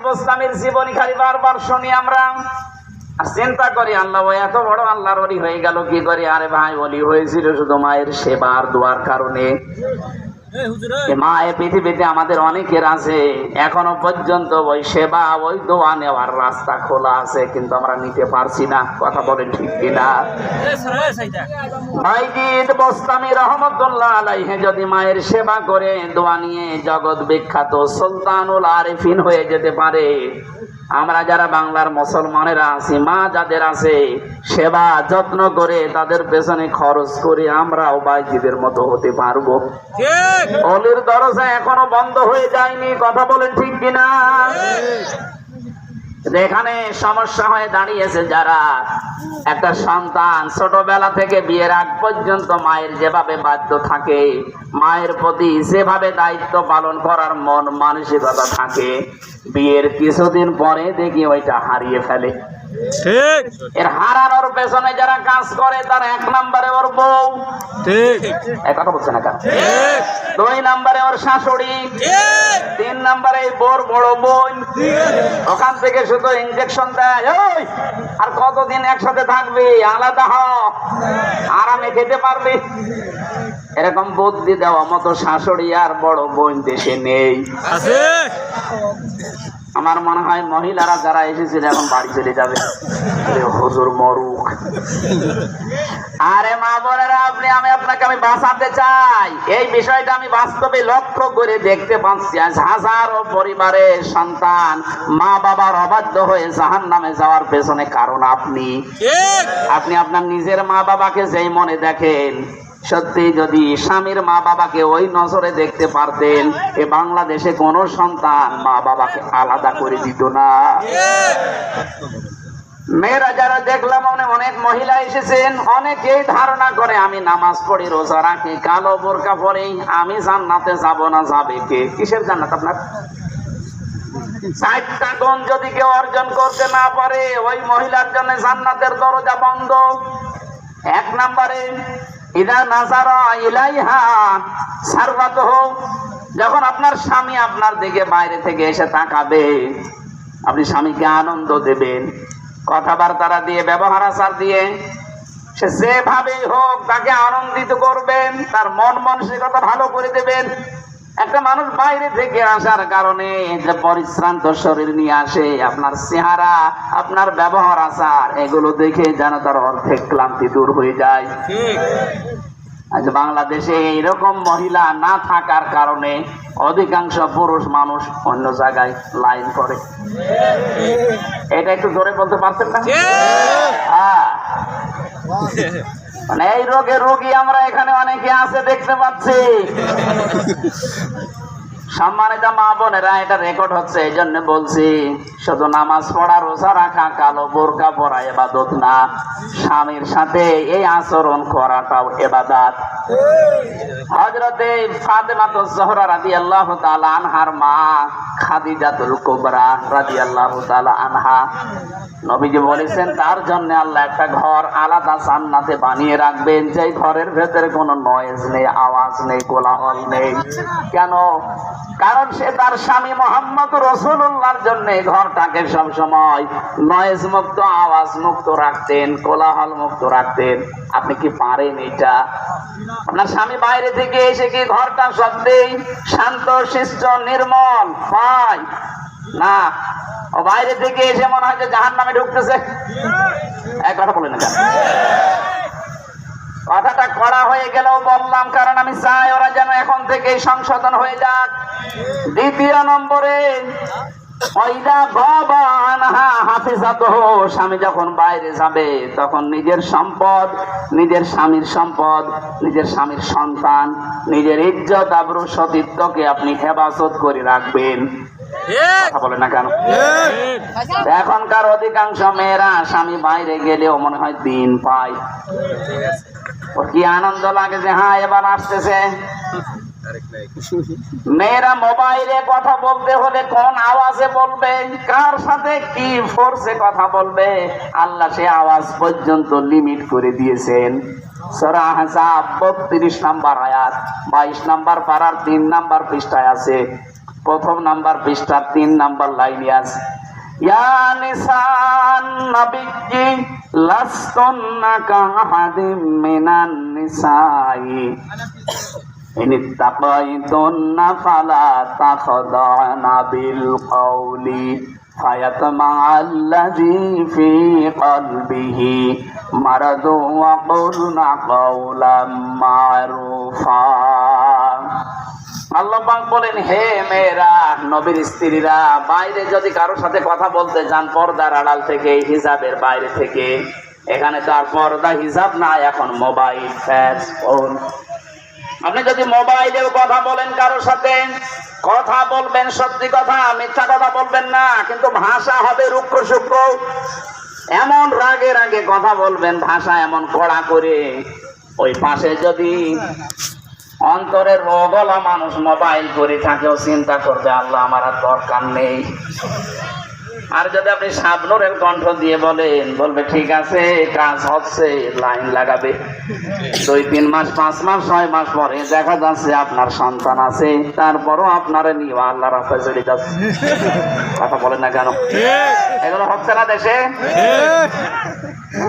বোস্তামির জীবনী খালি বারবার শুনি আমরা, আর চিন্তা করি আল্লাহ এত বড় আল্লাহর ওলি হয়ে গেল কি করে? আরে ভাই, ওলি হয়েছিল শুধু মায়ের সেবা আর দোয়ার কারণে। মা এ পৃথিবীতে আমাদের অনেকের আছে এখনো পর্যন্ত ওই সেবা ওই দোয়া নেওয়ার রাস্তা খোলা আছে, কিন্তু আমরা নিতে পারছি না। কথা বলেন ঠিক কিনা? ভাইজিদ বোস্তামি রহমতুল্লাহ আলাইহি যদি মায়ের সেবা করে দোয়া নিয়ে জগৎ বিখ্যাত সুলতানুল আরিফিন হয়ে যেতে পারে, আমরা যারা বাংলার মুসলমানেরা আছি, মা যাদের আছে সেবা যত্ন করে তাদের পেছনে খরচ করে আমরাও বাইজিদের মতো হতে পারবো। অলির দরজা এখনো বন্ধ হয়ে যায়নি। কথা বলেন ঠিক কিনা? এখানে সমস্যা হয়ে দাঁড়িয়েছে যারা একটা সন্তান ছোটবেলা থেকে বিয়ের আগ পর্যন্ত মায়ের যেভাবে বাধ্য থাকে, মায়ের প্রতি যেভাবে দায়িত্ব পালন করার মন মানসিকতা থাকে, বিয়ের কিছুদিন পরে দেখি ওইটা হারিয়ে ফেলে। ঠিক, এর হারানোর পেছনে যারা কাজ করে তার এক নম্বরে ওর বউ, ঠিক কথা বলছে না কেন? দুই নম্বরে ওর শাশুড়ি, তিন নম্বরে বোর বড় বোন। ওখান থেকে শুধু ইনজেকশন দেয়, ওই আর কতদিন একসাথে থাকবি, আলাদা হ, আরামে খেতে পারবি। এরকম বুদ্ধি দেওয়া মতো শাশুড়ি আর বড় বোন দেশে নেই। আমার মনে হয় মহিলারা যারা এসেছিল এখন বাড়ি চলে যাবে, হুজুর মরুক। আরে মা বোনেরা, আপনাকে আমি বাঁচাতে চাই। এই বিষয়টা আমি বাস্তবে লক্ষ্য করে দেখতে পাচ্ছি। আজ হাজারো পরিবারের সন্তান মা বাবার অবাধ্য হয়ে জাহান্নামে যাওয়ার পেছনে কারণ আপনি আপনার নিজের মা বাবাকে যেই মনে দেখেন, সত্যি যদি স্বামীর মা বাবাকে ওই নজরে দেখতে পারতেন, এ বাংলাদেশে কোন সন্তান মা বাবাকে আলাদা করে দিত না। মেয়েরা যারা দেখলাম অনেক মহিলা এসেছেন, অনেকেই ধারণা করে আমি নামাজ পড়ি, রোজা রাখি, কালো বোরকা পরি, আমি জান্নাতে যাব না। যাবে কে? কিসের জান্নাত আপনার? 4টা গুণ যদি কেউ অর্জন করতে না পারে, ওই মহিলার জন্য জান্নাতের দরজা বন্ধ। 1 নম্বরে ইদা নাজারা ইলাইহা সারওয়াতুহু, যখন আপনার স্বামী আপনার দিকে বাইরে থেকে এসে তাকাবে, আপনি স্বামীকে আনন্দ দেবেন, কথাবার্তা দিয়ে, ব্যবহার আচার দিয়ে, সে যেভাবেই হোক তাকে আনন্দিত করবেন, তার মন মানসিকতা ভালো করে দেবেন। একটা মানুষ বাইরে থেকে আসার কারণে যে পরিশ্রান্ত শরীর নিয়ে আসে, আপনার চেহারা, আপনার ব্যবহার আচার, এগুলো দেখে যেন তার অর্ধেক ক্লান্তি দূর হয়ে যায়। আজ বাংলাদেশে এইরকম মহিলা না থাকার কারণে অধিকাংশ পুরুষ মানুষ অন্য জায়গায় লাইন করে। এটা একটু জোরে বলতে পারছেন না? হ্যাঁ, মানে এই রোগের রোগী আমরা এখানে অনেকে আছে দেখতে পাচ্ছি। সম্মানিত মা বোনেরা, এটা রেকর্ড হচ্ছে, এই জন্য বলছি, শুধু নামাজ পড়া, রোজা রাখা, কালো বোরকা পরা ইবাদত না, স্বামীর সাথে এই আচরণ করাটাও ইবাদত। হযরতে ফাতেমাতুজ জোহরা রাদিয়াল্লাহু তাআলা আনহার মা খাদিজাতুল কুবরা রাদিয়াল্লাহু তাআলা আনহা, নবীজি বলেছেন তার জন্য আল্লাহ একটা ঘর আলাদা জান্নাতে বানিয়ে রাখবেন, যে ঘরের ভেতরে কোনো নয়েজ নেই, আওয়াজ নেই, কোলাহল নেই। কেন? কারণ সে তার স্বামী মুহাম্মদ রাসূলুল্লাহর জন্য ঘরটাকে সব সময় নয়েজ মুক্ত, আওয়াজ মুক্ত রাখতেন, কোলাহল মুক্ত রাখতেন। আপনি কি পারেন এটা? আপনার স্বামী বাইরে থেকে এসে কি ঘরটা সত্যিই শান্ত, শিষ্ট, নির্মল পায় না? ও বাইরে থেকে এসে মনে হয় যে জাহান্নামে ঢুকতেছে। এক কথা বলেন না, কথাটা কড়া হয়ে গেলেও বললাম, কারণ আমি চাই ওরা যেন এখন থেকে সংশোধন হয়ে যাক। দ্বিতীয় নম্বরে, স্বামী যখন বাইরে যাবে তখন নিজের সম্পদ, নিজের স্বামীর সম্পদ, নিজের স্বামীর সন্তান, নিজের ইজ্জত, আবরু, সতীত্বকে আপনি হেফাজত করে রাখবেন। কথা বলে না কেন? এখনকার অধিকাংশ মেয়েরা স্বামী বাইরে গেলেও মনে হয় দিন পায়। ওর কি আনন্দ লাগে যে হ্যাঁ এবার আসতেছে। মেয়েরা মোবাইলে কথা বলতে হলে কোন আওয়াজে বলবে, কার সাথে কি ফোর্সে কথা বলবে, আল্লাহ সে আওয়াজ পর্যন্ত লিমিট করে দিয়েছেন। সূরা আহজাব 32 নম্বর আয়াত, 22 নম্বর পারার 3 নম্বর পৃষ্ঠায় আছে। প্রথম নাম্বার পৃষ্ঠার 3 নাম্বার লাইনে আছে, ইয়া নিসান নাবিয়্যি লাস্তুন্না কাহাদিম মিনান নিসাই ইনিত্তাকাইতুন্না ফালা তাখদা'না বিল কওলি ফায়াতমা'আল্লাযী ফী কলবিহি মারাদু ওয়া কুলনা কাওলাম মা'রুফা। আল্লাহ পাক বলেন, হে মেয়েরা, নবীর স্ত্রীরা, বাইরে যদি কারোর সাথে কথা বলতে যান পর্দার আড়াল থেকে, হিজাবের বাইরে থেকে, এখানে তো আর পর্দা হিজাব না, এখন মোবাইল, ফোন। আপনি যদি মোবাইলেও কথা বলেন কারোর সাথে, কথা বলবেন সত্যি কথা, মিথ্যা কথা বলবেন না, কিন্তু ভাষা হবে রুক্ষ সূক্ষ্ম। এমন রাগে রাগে কথা বলবেন, ভাষা এমন কড়া করে, ওই পাশে যদি অন্তরের রোগলা মানুষ মোবাইল করে থাকেও চিন্তা করবে, আল্লাহ আমার আর দরকার নেই। আর যদি আপনি শাবনূরের কণ্ঠ দিয়ে বলেন, বলবে ঠিক আছে, কাজ হচ্ছে, লাইন লাগাবে। 2-3 মাস, 5 মাস, 6 মাস পরে দেখা যাচ্ছে আপনার সন্তান আছে, তারপরও আপনারা নিয়ে আল্লাহ রাস্তায় চলে যাচ্ছে। কথা বলেন না কেন? এগুলো হচ্ছে না দেশে?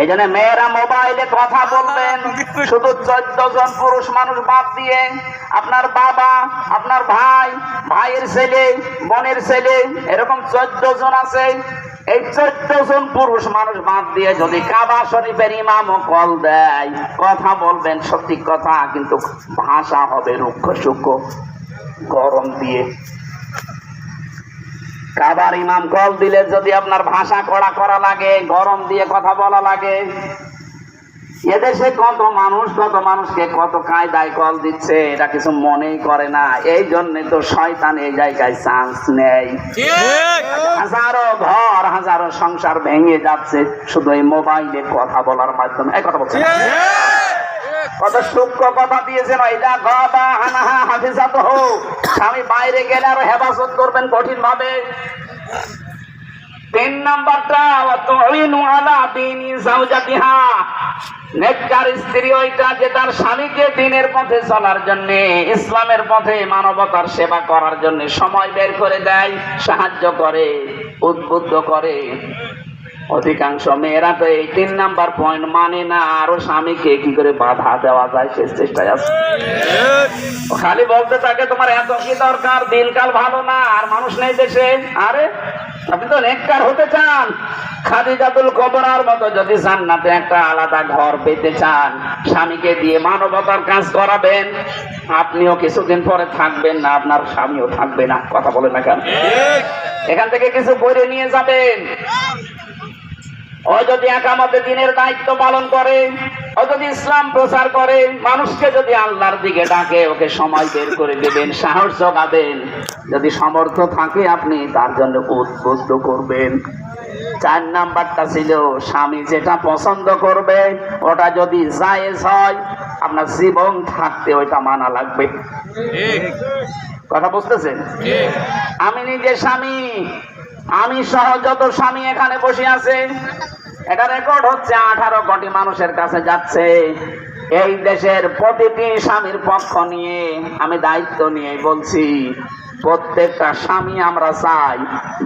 এই জন্য মেয়েরা মোবাইলে কথা বলবেন, শুধু 14 জন পুরুষ মানুষ বাদ দিয়ে, আপনার বাবা, আপনার ভাই, ভাইয়ের ছেলে, বোনের ছেলে, এরকম 14 জন আছে। এই 14 জন পুরুষ মানুষ বাদ দিয়ে যদি কাবা শরীফের ইমামও কল দেয়, কথা বলবেন সত্যি কথা, কিন্তু ভাষা হবে রুক্ষ সূক্ষ্ম, গরম দিয়ে। কাবার ইমাম কল দিলে যদি আপনার ভাষা কড়া করা লাগে, গরম দিয়ে কথা বলা লাগে, এদেশে কত মানুষকে কত কায়দায় কল দিচ্ছে, এটা কিছু মনেই করে না। এই জন্যে তো শয়তান এই জায়গায় চান্স নেই। হাজারো ঘর, হাজারো সংসার ভেঙে যাচ্ছে শুধু এই মোবাইলে কথা বলার মাধ্যমে। এই কথা বলছেন, কত সূক্ষ্ম কথা দিয়েছেন, এটা গাদা আনাহা হাফিজাতুহু, স্বামী বাইরে গেলে আরো হেফাজত করবেন কঠিন ভাবে। 3 নাম্বারটা, ওয়া তুইনু আলা দীনি যাওজাতিহা, নেককার স্ত্রী ওইটা যে তার স্বামীকে দ্বীনের পথে চলার জন্য, ইসলামের পথে, মানবতার সেবা করার জন্য সময় বের করে দেয়, সাহায্য করে, উদ্বুদ্ধ করে। অধিকাংশ মেয়েরা তো এই 3 নাম্বার পয়েন্ট মানে না, আরো স্বামীকে কি করে বাধা দেওয়া যায় সে চেষ্টায় আছে। খালি বলতে থাকে তোমার এত কি দরকার, দিনকাল ভালো না, আর মানুষ নেই দেশে। আরে আপনি তো নেককার হতে চান, খাদিজাতুল কুবরার মতো যদি জান্নাতে একটা আলাদা ঘর পেতে চান, স্বামীকে দিয়ে মানবতার কাজ করাবেন, আপনিও কিছুদিন পরে থাকবেন না, আপনার স্বামীও থাকবে না। কথা বলেন না কেন? এখান থেকে কিছু বইরে নিয়ে যাবেন। ও যদি একামতে দ্বীনের দায়িত্ব পালন করে, ও যদি ইসলাম প্রচার করে, মানুষকে যদি আল্লাহর দিকে ডাকে, ওকে সময় বের করে দেবেন, সাহস যোগাবেন। যদি সামর্থ্য থাকে আপনি তার জন্য উদ্বুদ্ধ করবেন। 4 নাম্বারটা ছিল, স্বামী যেটা পছন্দ করবে ওটা যদি জায়েজ হয়, আপনার জীবন থাকতে ওইটা মানা লাগবে। কথা বুঝতেছেন? আমি নিজে স্বামী, আমি সহ যত স্বামী এখানে বসে আছে, এটা রেকর্ড হচ্ছে, 18 কোটি মানুষের কাছে যাচ্ছে। এই দেশের প্রতিটি স্বামীর পক্ষ নিয়ে আমি দায়িত্ব নিয়ে বলছি, প্রত্যেকটা স্বামী আমরা চাই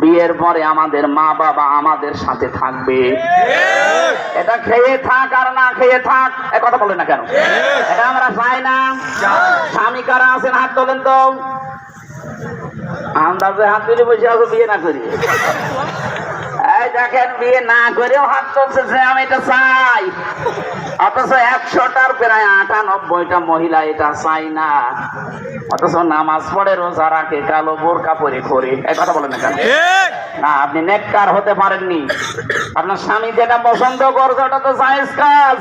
বিয়ের পরে আমাদের মা বাবা আমাদের সাথে থাকবে। এটা খেয়ে থাক আর না খেয়ে থাক, এ কথা বলেন না কেন? এটা আমরা চাই না। স্বামী কারা আছেন হাত তোলেন তো। আন্দাজে হাত তুলে বসে আছো বিয়ে না করি। এই দেখেন, বিয়ে না করেও হাত তুলছে যে আমি এটা চাই, অথচ 100টার প্রায় 98টা মহিলা এটা চাই না, অথচ নামাজ পড়ে, রোজা রাখে, কালো বোরকা পরে ঘোরে। এই কথা বলেন না কেন? না, আপনি নেককার হতে পারেননি। আপনার স্বামী যেটা পছন্দ করছে ওটা তো জায়েজ কাজ।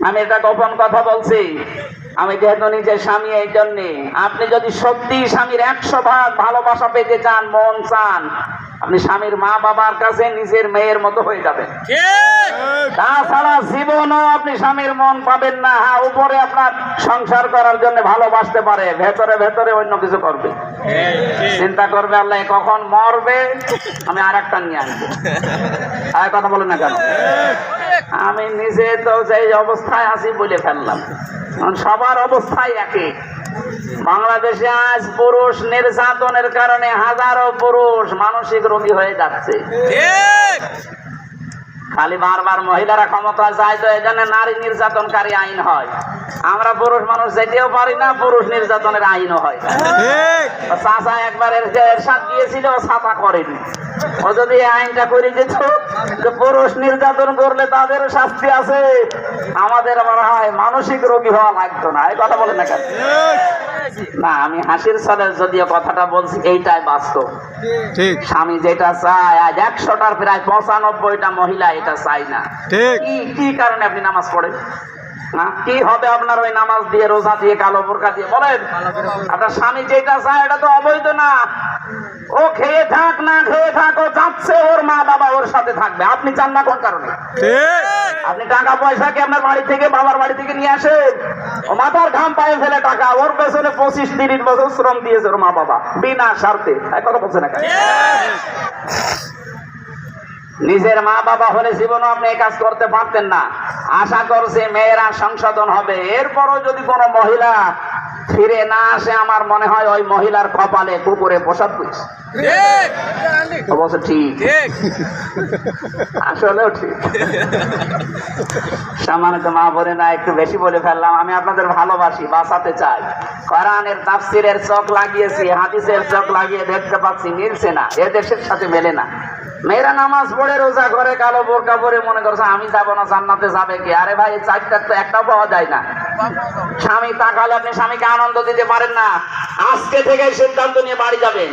আমি এটা গোপন কথা বলছি, আমি যেহেতু নিজে স্বামী, এই জন্যে আপনি যদি সত্যি স্বামীর 100 ভাগ ভালোবাসা পেতে চান, মন চান, আপনি স্বামীর মা বাবার কাছে নিজের মেয়ের মতো হয়ে যাবেন। তাছাড়া জীবনও আপনি স্বামীর মন পাবেন না। হ্যাঁ, উপরে আপনার সংসার করার জন্য ভালোবাসতে পারে, ভেতরে ভেতরে অন্য কিছু করবে, চিন্তা করবে আল্লাহ কখন মরবে, আমি আর একটা নিয়ে আসবো। আর কথা বলেন না কেন? আমি নিজে তো যে অবস্থায় আছি বলে ফেললাম, সবার অবস্থায় একই। বাংলাদেশে আজ পুরুষ নির্যাতনের কারণে হাজারো পুরুষ মানসিক রোগী হয়ে যাচ্ছে। খালি বারবার মহিলারা ক্ষমতা চায়, তো এই জন্য নারী নির্যাতনকারী আইন হয়। আমরা পুরুষ মানুষ যেতেও পারি না, পুরুষ নির্যাতনের আইনও হয়। চাচা একবার এরশাদ দিয়েছিল, ও ছাতা করেনি। ও যদি এই আইনটা করে দিত যে পুরুষ নির্যাতন করলে তাদের শাস্তি আছে, আমাদের মনে হয় মানসিক রোগী হওয়া লাগতো না। এই কথা বলে না কেন? না, আমি হাসির ছলে যদিও কথাটা বলছি, এইটাই বাস্তব। স্বামী যেটা চায়, আজ 100টার প্রায় 95টা মহিলা এটা চাই না। কি কারণে আপনি নামাজ পড়েন? কি হবে আপনার ওই নামাজ দিয়ে, রোজা দিয়ে, কালো বোরকা দিয়ে? বলেন, আপনার স্বামী যেটা চায় এটা তো অবৈধ না। ও খেয়ে থাক না খেয়ে থাক, ও চাচ্ছে ওর মা বাবা ওর সাথে থাকবে। আপনি চান না কোন কারণে? আপনি টাকা পয়সা কি আপনার বাড়ি থেকে, বাবার বাড়ি থেকে নিয়ে আসেন? ও মাথার ঘাম পায়ে ফেলে টাকা, ওর পেছনে 25-30 বছর শ্রম দিয়েছে ওর মা বাবা বিনা স্বার্থে। কথা বলছে না? নিজের মা বাবা হলে জীবনও আপনি এই কাজ করতে পারতেন না। আশা করছে মেয়েরা সংশোধন হবে। এরপরও যদি কোনো মহিলা ফিরে না আসে, আমার মনে হয় ওই মহিলার কপালে কুকুরে প্রসাদ পেয়েছে। অবশ্য ঠিক, আসলেও ঠিক। সামান্য মা বলে না, একটু বেশি বলে ফেললাম। আমি আপনাদের ভালোবাসি, বাঁচাতে চাই। কোরআনের তাফসীরের চোখ লাগিয়েছি, হাদিসের চোখ লাগিয়ে দেখতে পাচ্ছি মিলছে না, এ দেশের সাথে মেলে না। মেয়েরা নামাজ পড়ে, রোজা করে, কালো বোরকা পরে মনে করছে আমি যাবো না, জান্নাতে যাবে কি? আরে ভাই, চারটার তো একটাও পাওয়া যায় না। স্বামী তাকালে আপনি স্বামীকে আনন্দ দিতে পারেন না। আজকে থেকে সিদ্ধান্ত নিয়ে বাড়ি যাবেন।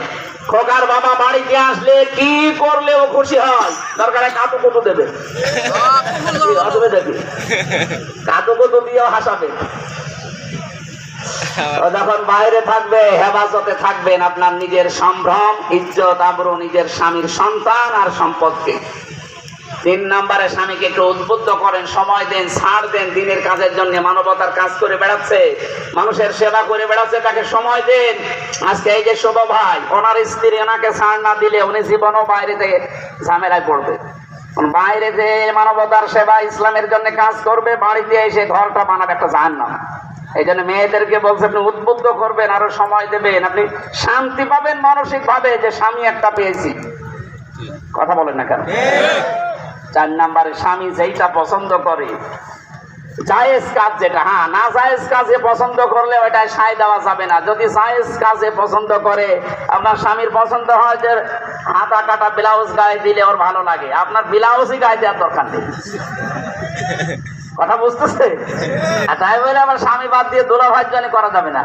খোকার বাবা বাড়িতে আসলে কি করলে ও খুশি হয়, দরকারে কাতু কুতু দেবে, দেখি কাতু কুতু দিয়েও হাসাবে। যখন বাইরে থাকবে, হেফাজতে থাকবেন আপনার নিজের সম্ভ্রম, ইজ্জত, আবরু, নিজের স্বামীর সন্তান আর সম্পদকে। 3 নম্বরে স্বামীকে একটু উদ্বুদ্ধ করেন, সময় দেন, ছাড় দেন। দিনের কাজের জন্য মানবতার কাজ করে বেড়াচ্ছে, মানুষের সেবা করে বেড়াচ্ছে, তাকে সময় দেন। আজকে এই যে শুভ ভাই, ওনার স্ত্রী ওনাকে ছাড় না দিলে উনি জীবনও বাইরে থেকে ঝামেলায় পড়বে। বাইরে যে মানবতার সেবা, ইসলামের জন্য কাজ করবে, বাড়িতে এসে ঘরটা বানাবে একটা জাহান্নাম। এই জন্য মেয়েদেরকে বলছে আপনি উদ্বুদ্ধ করবেন, আরো সময় দেবেন, আপনি শান্তি পাবেন মানসিক ভাবে যে স্বামী একটা পেয়েছি। কথা বলেন না কেন? 4 নম্বরে স্বামী যেইটা পছন্দ করে, জায়েজ কাজ যেটা, না জায়েজ কাজে পছন্দ করলে ওইটাই সায় দেওয়া যাবে না। যদি জায়েজ কাজে পছন্দ করে, আপনার স্বামীর পছন্দ হয় যে হাতা কাটা ব্লাউজ গায়ে দিলে ওর ভালো লাগে, আপনার ব্লাউজই গায়ে দেওয়ার দরকার নেই। কথা বুঝতেছে? তাই বলে আমার স্বামী বাদ দিয়ে দুলাভাইয়ের জন্য করা যাবে না।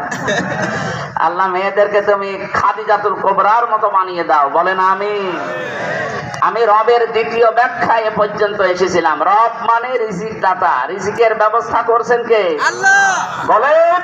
আল্লাহ মেয়েদেরকে তুমি খাদিজাতুল কুবরার মতো বানিয়ে দাও, বলেন আমিন। আমি রবের দ্বিতীয় ব্যাখ্যা এ পর্যন্ত এসেছিলাম। রব মানে রিজিক দাতা, রিজিকের ব্যবস্থা করছেন কে? আল্লাহ। বলেন।